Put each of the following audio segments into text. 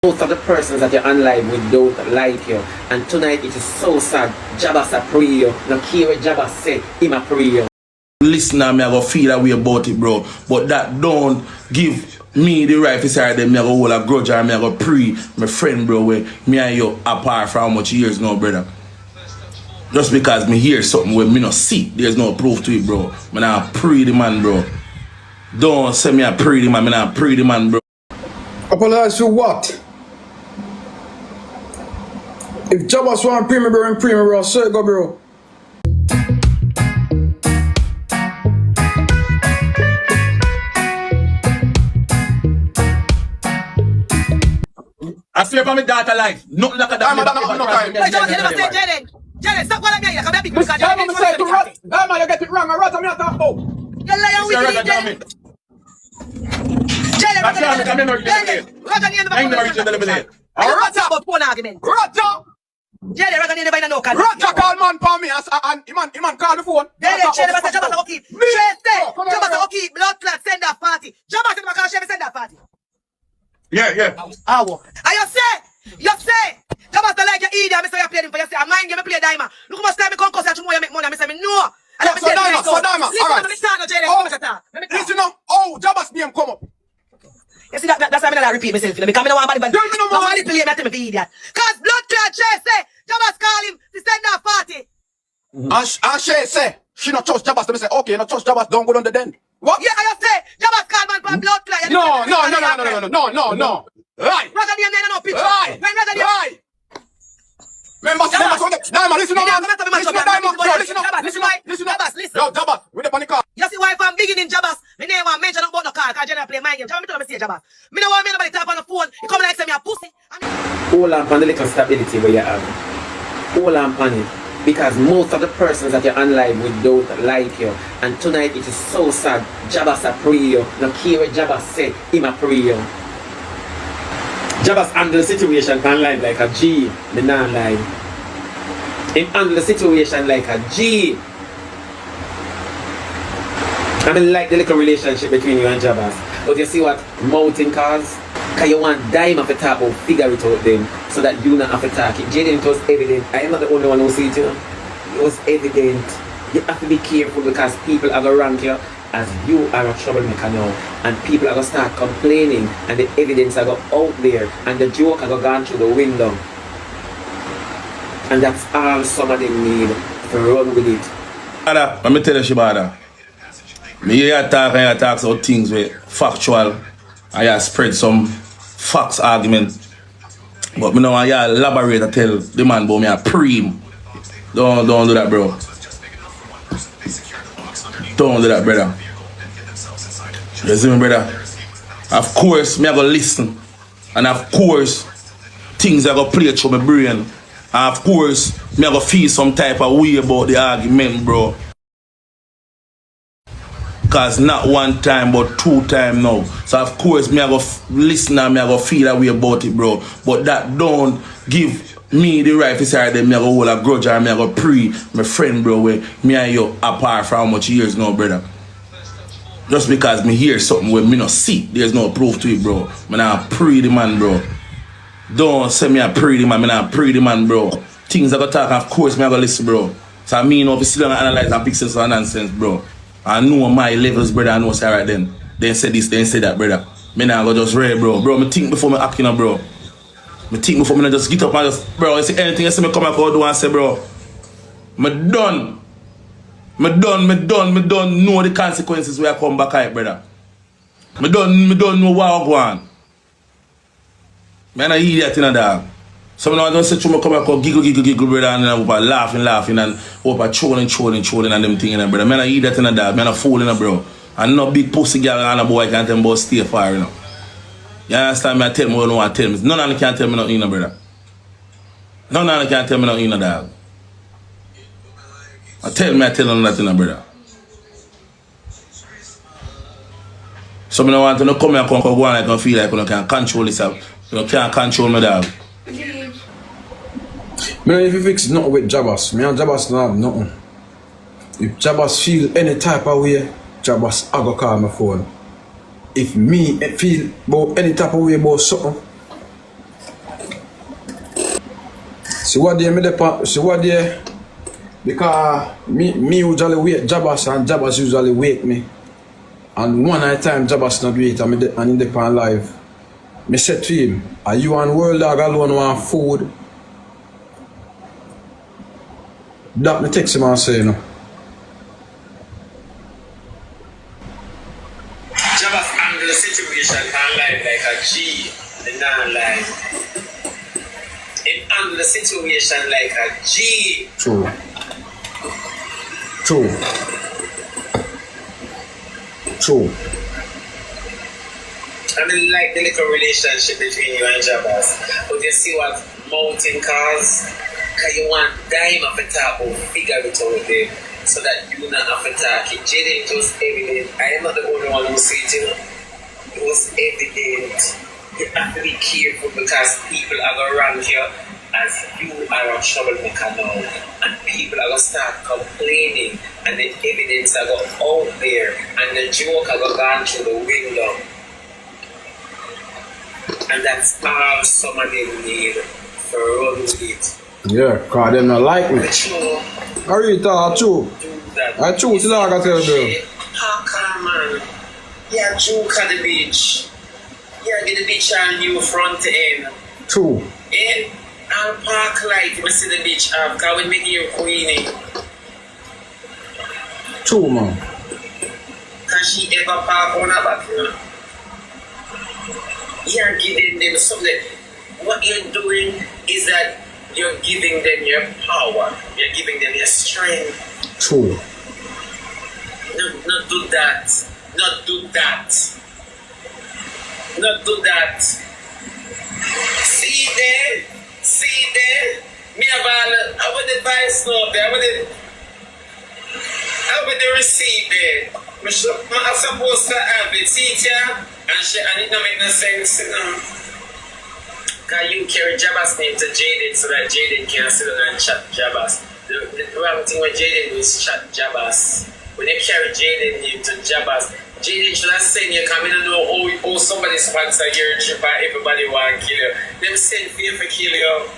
Most of the persons that you're on live with don't like you. And tonight it is so sad. Jabass a Pree you. No care what Jabass say, him a Pree you. Listen, me I go feel that way about it, bro. But that don't give me the right to say that me I go hold a grudge or me I go Pree my friend, bro. Where me and you apart for how much years now, brother. Just because me hear something where me not see, there's no proof to it, bro. Me not Pree the man, bro. Don't say me a Pree the man, me not Pree the man, bro. Apologize for what? If Jabass want Pree me, bro, so go, bro. I fear for my daughter life. Nothing like that. I'm no time. Hey, Jaden, you never say Jaden. Jaden, stop calling me. Come here, big because Jaden, say to rat. Dyema, you get it wrong. A rat, I'm not talking about. You liar with me, Jaden. Jaden, Rata about phone argument. Rata! Jaden, Rata never in no call. Rata call man for me and Iman call the phone. Jaden, Jabass will keep. Jabass will keep blood clot send that party. Jabass will call send that party. Yeah. Awo. And you say, Jabass don't like your idiot. I say you play him for you say, I mind you, I play Dyema. Look how much time I come cause tomorrow you make money. I say, no. So Dyema, alright. Listen now, oh, Jabass name come up. You see, that's why I'm not repeat myself. Because I don't want to play me to be idiot. Because blood clot Shay say, Jabass call him to send that party. And Shay say, she not trust Jabass. They say, okay, you not trust Jabass, don't go on the den. What? Yeah, I say, Jabass call man for blood clot. No. Right. Rather than no picture. Right. Remember, Dyema, listen up, man. Listen up. Yo, Jabass, with the panic car. You see why if I'm beginning Jabass, me never want mention about no car, because I play my game. Tell me to say Jabass. Me no want me nobody tap on the phone. You come like say me a pussy. Hold on for the little stability where you have. Hold on for it. Because most of the persons that you're on live with don't like you. And tonight it is so sad. Jabass a Pree you. No care what Jabass say, him a Pree you. Jabass handle the situation on live like a G. Me not lie. Him handle the situation like a G. I mean like the little relationship between you and Jabass. But you see what mountain cause? Because you want Dyema to talk about figure it out then, so that you not have to talk it. Jaden, it was evident. I am not the only one who see it, you know. It was evident. You have to be careful because people are going to rank you as you are a troublemaker now. And people are going to start complaining and the evidence are going out there and the joke are going to go through the window. And that's all some of them need to run with it. Let me tell you, Shebada. Me hear you talk about things with factual. I spread some facts argument. But me know I elaborate and tell the man about me a Pree. Don't do that, bro. Don't do that, brother. You see me, brother? Of course, me I go listen. And of course, things are going to play through my brain. And of course, me I go feel some type of way about the argument, bro. Because not one time but 2 times now. So of course me I go listen and me I go feel that way about it, bro. But that don't give me the right to say that me I go hold a grudge or me I go Pree my friend, bro, where me and you apart for how much years now, brother. Just because me hear something where me not see, there's no proof to it, bro. Me not Pree the man, bro. Don't say me a Pree the man, me not Pree the man, bro. Things I go talk, of course me I go listen, bro. So I mean if you sit down and analyze and pick sense of nonsense, bro. I know my levels, brother. I know say right then. Then say this, then say that, brother. Me now go just read, bro. Bro, me think before me act, you know, bro. Me think before me just get up and just, bro, you see anything you see me come back out do and say, bro. Me done. Me done know the consequences where I come back out, brother. Me done know what I want. Me an idiot, you know, dog. So I don't say to me come back out giggle, brother, and laughing and trolling and them things, you know, brother. Man, I eat that in a dog, man, I fool, you know, bro. And no big pussy girl and a boy can't tell me about stay far, you know. You understand me? I tell me what I want to tell me. None of them can tell me nothing, you know, brother. None of them can tell me nothing, you know, dog. I tell them nothing, you know, brother. So I don't want to come here and go on like I feel like you can control yourself. You can't control me, dog. Man, if you fix nothing with Jabass, me and Jabass don't have nothing. If Jabass feel any type of way, Jabass I go call my phone. If me feel about any type of way about something, See what they made because me usually wake Jabass and Jabass usually wake me. And one at a time Jabass not wait and in the pan live. Me said to him, are you and World Dog alone want food? That me text him and say, no. Jabass handle the situation and life like a G, the non-life. It handle the situation like a G. True. I mean, like the little relationship between you and Jabass. But you see what mountain cause? Because you want Dyema to talk about figure it out there so that you not have to talk it. Jaden, it was evident. I am not the only one who said it. It was evident. You have to be careful because people are going to run here as you are a troublemaker now. And people are going to start complaining. And the evidence are going out there. And the joke are going gone through the window. And that's all some of them need for run with it. Yeah, because they not like me. True. Arita, true. I choose to like I tell them. How come, man? Yeah, joke at the beach. Yeah, get the beach on you front end. True. And I'll park light we see the beach up because we make you queenie. True, man. Can she ever park on her back? You're giving them something. What you're doing is that you're giving them your power. You're giving them your strength. True. Not do that. Not do that. Not do that. See there? See there? Me about I would advise no there. I would the receipt there. I'm supposed to have it. See it here? And it don't make no sense, you know. Because you carry Jabass name to Jaden so that Jaden can sit down and chat Jabass. The wrong thing with Jaden is chat Jabass. When you carry Jaden name to Jabass, Jaden should have sent you because I don't know how somebody sponsor your trip and everybody want to kill you. Them send for you for kill you.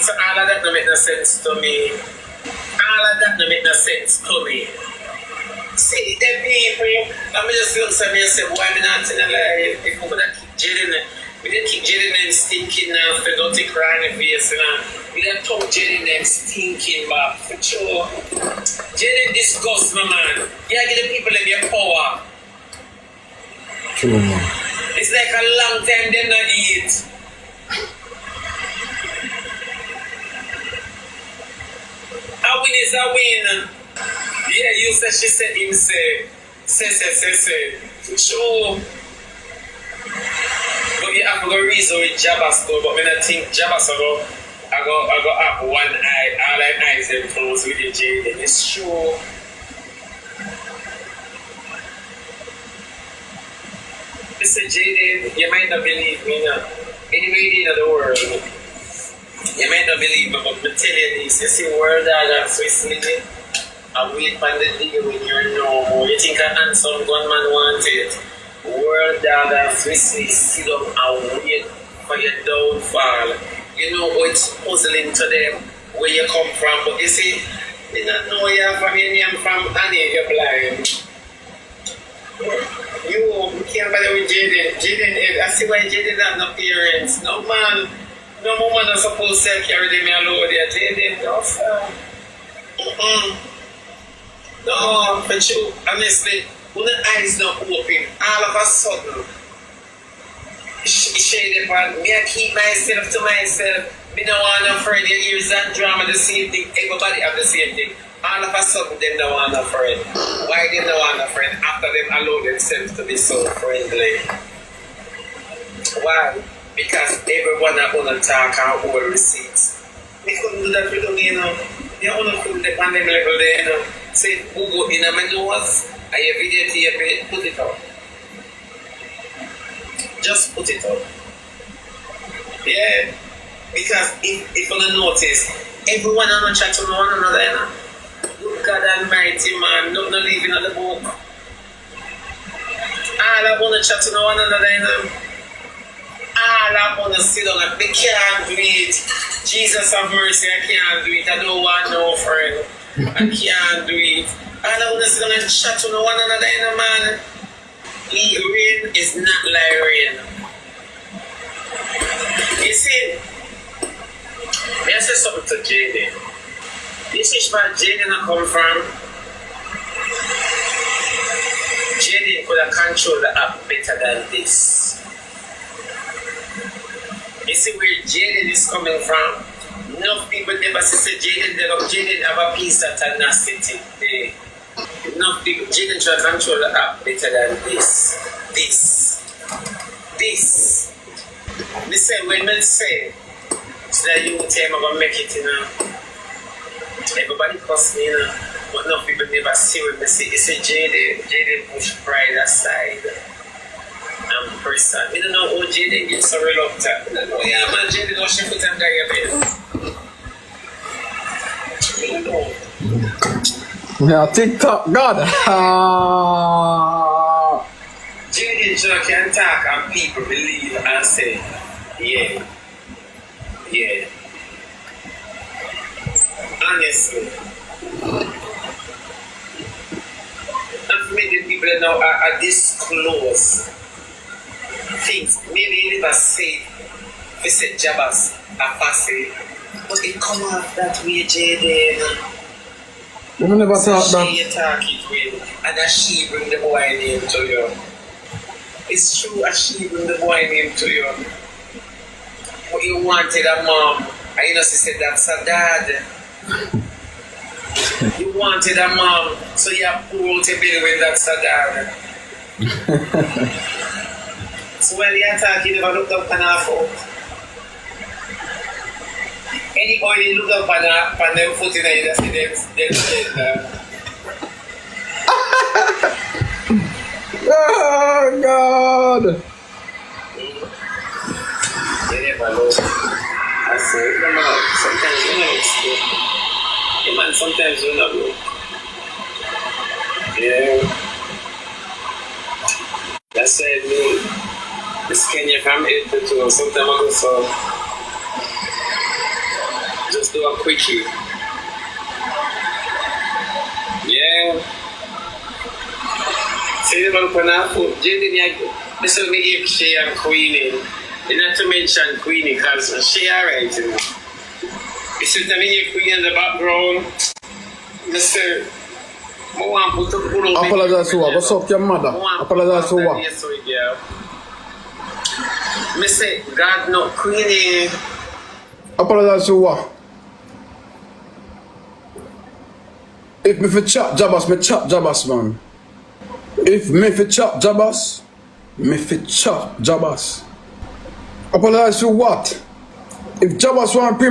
So all of that don't make no sense to me. All of that don't make no sense to me. See, them people, I'm just look at me and say, why am I not in a life? If we could have keep Jaden, we didn't keep Jaden them stinking now for dirty crying in the face, you know. We didn't talk Jaden them stinking back, for sure. Jaden disgust me, man. You gotta give the people in your power. True, man. It's like a long time they not eat. A win is a win. Yeah, you said she said him say. Sure. But you have to go reason with Jabass though, but when I think Jabass I go up one eye, all my eyes them closed with the Jaden. It's true. Mr. Jaden, you might not believe me now. Anyway in the world. You might not believe me, but I tell you this, you see World Dog and Swiss Lily. I wait for the day when you're no more. You think a handsome gunman wants it? World Dog and Swiss sit up and wait for your downfall. You know how it's puzzling to them where you come from, but you see, they don't know you're from your name from Annie, you're blind. You can't bother with Jaden. Jaden, I see why Jaden have no parents. No man, no woman is supposed to carry them alone there. Jaden, no sir. No, but you, honestly, when the eyes not open, all of a sudden, shade upon me, I keep myself to myself. Me no want no friend. You hear that drama, the same thing. Everybody have the same thing. All of a sudden, them no want no friend. Why they no want no friend after them allow themselves to be so friendly? Why? Because everyone are gonna talk and hold receipts. We couldn't do that with them, you know. You only couldn't the pandemic level there, you know. Say, who go in a nose, and your video to your bed, put it out. Just put it out. Yeah. Because if you notice, everyone on the chat to one another, you know. God Almighty, man, not living on the book. All I want to chat to one another, you know. All of them sit down and they can't do it. Jesus have mercy, I can't do it. I don't want no friend. I can't do it. All of them sit down and chat to one another, you know, man. Rain is not like rain. You see, may I say something to Jaden? This is where Jaden come from. Jaden could have controlled the app better than this. You see where Jaden is coming from? Enough people never say Jaden have a piece of tenacity there. Enough people, Jaden try to control the app better than this. Me say, when men say, so that you tell me I'm gonna make it, you know. Everybody cuss me, you know. But enough people never see when me say, it's a Jaden push pride aside. I'm person. I don't know how Jaden gets so reluctant. I don't know, yeah, man, Jaden don't shift it and Dyema. I don't know. Yeah, TikTok, God. Jaden just can talk and people believe and say, yeah. Honestly. And for me, the people now are disclose things. Maybe you never say, they say Jabass are passing, but it come off that way, Jaden. You never thought that. She attack it with, and that she bring the boy name to you. It's true, that she bring the boy name to you. But you wanted a mom, and you know she said that's a dad. You wanted a mom, so you have pulled to bill with that's a dad. So while you attack, you never looked up and half out. Any boy you look up and them foot in the air, see them Oh, God. You never know. I say, sometimes you know, yeah, man, sometimes you know, bro. Yeah. That's it, me. This Kenya from 8 to 2. Sometimes I go so. Just do a quickie. Yeah. Say about Panafu, Jaden, this will be if she and Queenie. Not to mention Queenie, because she alright, you know. You see the Queen in the background. Mr. Apologize to her. What's up, your mother? Apologize to her. Me say, God, no, Queenie. Apologize to her. If me fi chat Jabass, me chat Jabass, man. If me fi chat Jabass, me fi chat Jabass. Apologize to what? If Jabass want Pree,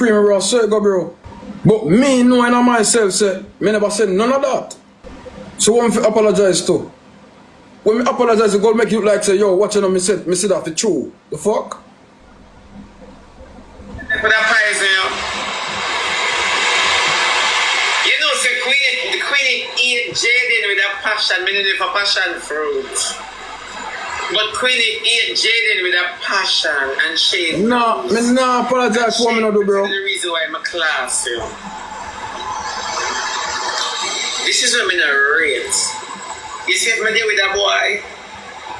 bro, say go, bro. But me knowing myself, say, me never said none of that. So what me fi apologize to? When me apologize, go make you look like say, yo, watch me say that for true. The fuck? For that poison, you know, say the Queen eat Jaden with a passion, meaning for passion fruit. But Queen eat Jaden with a passion and shade. No, me nah apologize for what me not do, bro. This is the reason why I'm a class, you know. This is what I'm in a rate. You see, if I'm there with a boy,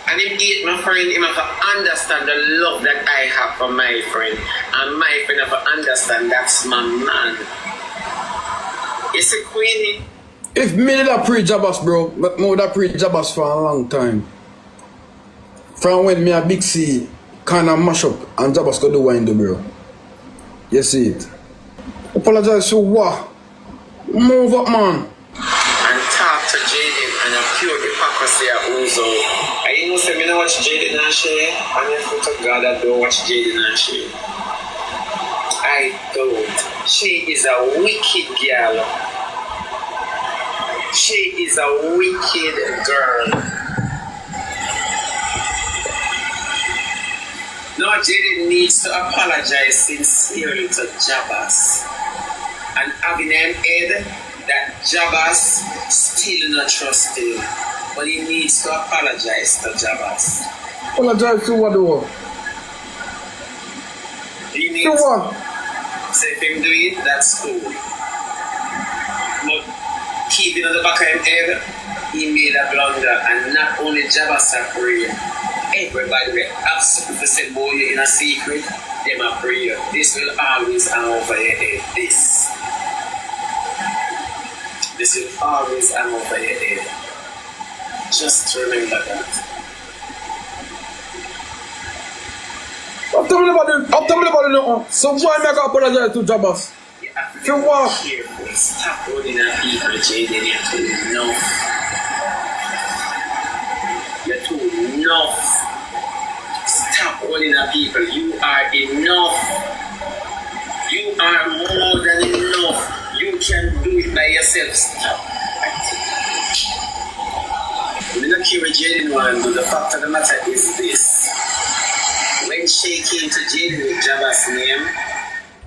and him eat my friend, him have to understand the love that I have for my friend. And my friend have to understand that's my man. You see, Queenie? If me did a pre-Jabass, bro, but me would have pre-Jabass for a long time. From when me a Big C kind of mash up and Jabass go do wine do, bro. You see it? Apologize to what? Move up, man. And talk to Jaden and a pure hypocrisy at Uzo. And you know, say, me not watch Jaden and share. And you foot of God, I don't watch Jaden and share. I don't. She is a wicked girl. She is a wicked girl. No, Jaden needs to apologize sincerely to Jabass. And having him head that Jabass still not trust him. But he needs to apologize to Jabass. Apologize to what, though? So what? So if him do it, that's cool. But keeping on the back of him head, he made a blunder, and not only Jabass a pray. Everybody will absolutely say, boy, you're in a secret, them a pray. This will always hang over your head. This will always hang over your head. Just remember that. I'm telling you about it. So why am I going to apologize to Jabass? For what? Careful. Stop running at people, Jaden. You're too enough. You're too enough. Stop running at people. You are enough. You are more than enough. You can do it by yourself. Stop. I'm not care what Jaden wants, but the fact of the matter is this. When she came to Jaden with Jabass' name,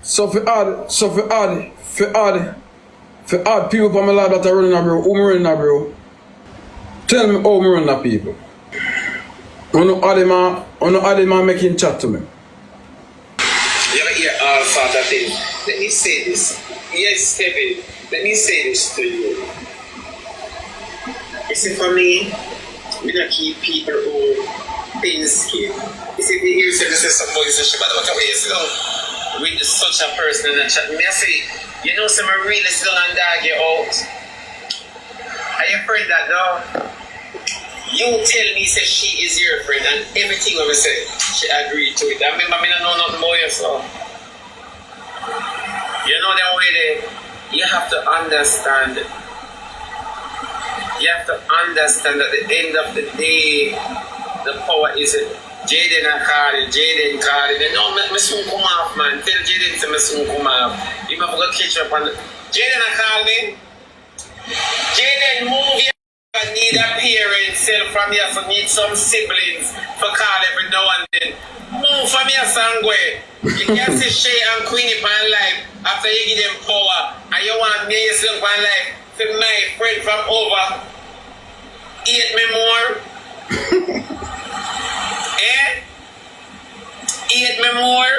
so for add people from my life that are running a bro, who me running a bro, tell me how me running a people. Uno add him and making chat to me. you ever hear all sort of things? Let me say this. Yes, Kevin, let me say this to you. You see, for me, we don't keep people who thin skin. You see, the ears say somebody say Shebada, what a ways ago. With such a person in the chat. Me I say, you know, some really sit down and dog you out. Are you afraid that now? You tell me say she is your friend and everything when we say she agreed to it. I remember me don't know nothing about you, so you know that way there. You have to understand. You have to understand at the end of the day, the power is it. Jaden and Jaden calling. You know, me soon come off, man. Tell Jaden to me soon come off. You might forget catch up on Jaden and call me. Jaden, move your need a parent self from here, so need some siblings for call every now and then. Move from here, Sangwe. You can see Shay and Queenie on life after you give them power. And you want me yourself on life to my friend from over. Eat me more. Eat me more.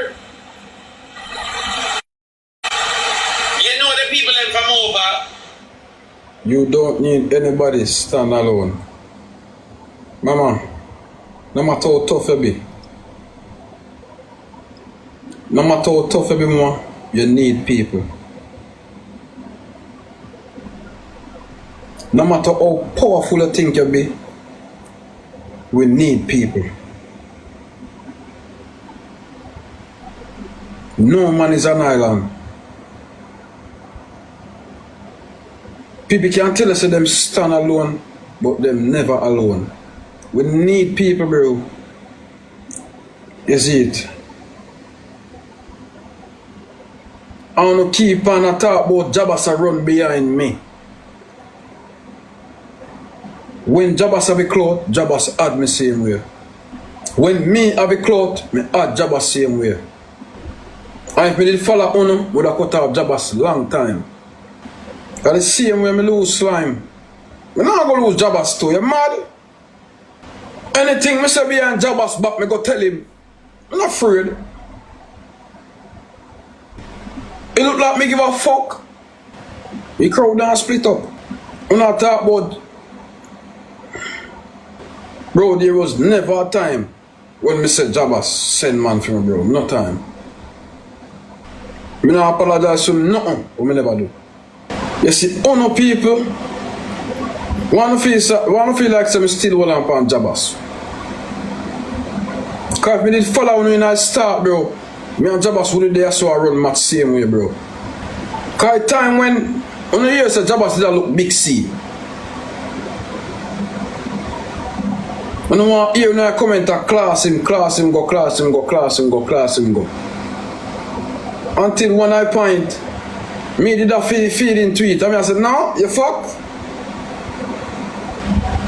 You know the people that come over. You don't need anybody stand alone. Mama, no matter how tough you be. No matter how tough you be more, you need people. No matter how powerful you think you be, we need people. No man is an island. People can tell us that them stand alone, but them never alone. We need people, bro. You see it? I want to keep on a talk about Jabass run behind me. When Jabass have a clout, Jabass add me same way. When me have a clout, me add Jabass same way. And if me did follow Uno, would have cut off Jabass long time. Cause the same way me lose slime. Me not gonna lose Jabass too, you mad? Anything me say behind Jabass back, me go tell him. I'm not afraid. It look like me give a fuck. The crowd down split up. We not talk about. Bro, there was never a time when me said Jabass send man for me, bro. No time. Me not apologize to nothing, but me never do. You see, other people wanna feel like some still well on Jabass. Cause if me did follow when I start, bro, me and Jabass would there so I run match same way, bro. Cause time when on the years Jabass did look big C. When I want to hear now comment a class him go. Until when I point, me did a feeding tweet. I mean I said, no, you fuck.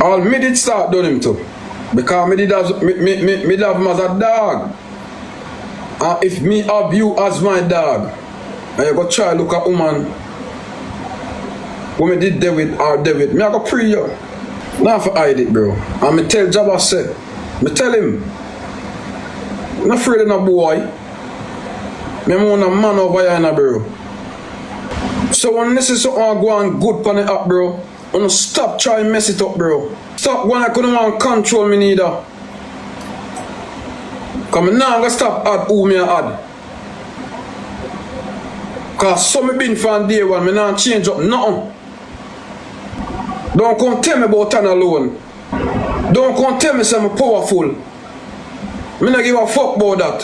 All me did start doing him too. Because me did have him as a dog. And if me have you as my dog, and you go try look at woman when me did David or David, me I go Pree you. Not for hide it, bro. And me tell Jabass say, me tell him, I'm not afraid of no boy. Me want a man over here now, bro. So when this is something go on good pan it up, bro, wanna stop trying to mess it up, bro. Stop when I couldn't want to control me neither. Cause me now gonna stop add who me add. Cause some me been from day one, me not change up nothing. Don't come tell me about an alone. Don't come tell me say I'm powerful. Me not give a fuck about that.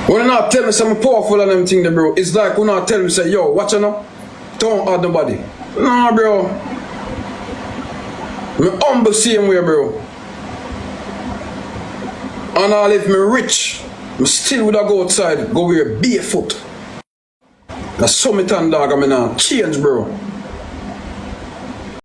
When you not tell me say I'm powerful and them things, bro, it's like when you tell me say, yo, watch you now, don't add nobody. Nah, bro. Me humble same way, bro. And all if me rich, me still would go outside, go wear barefoot. That's something dog, I mean, change, bro.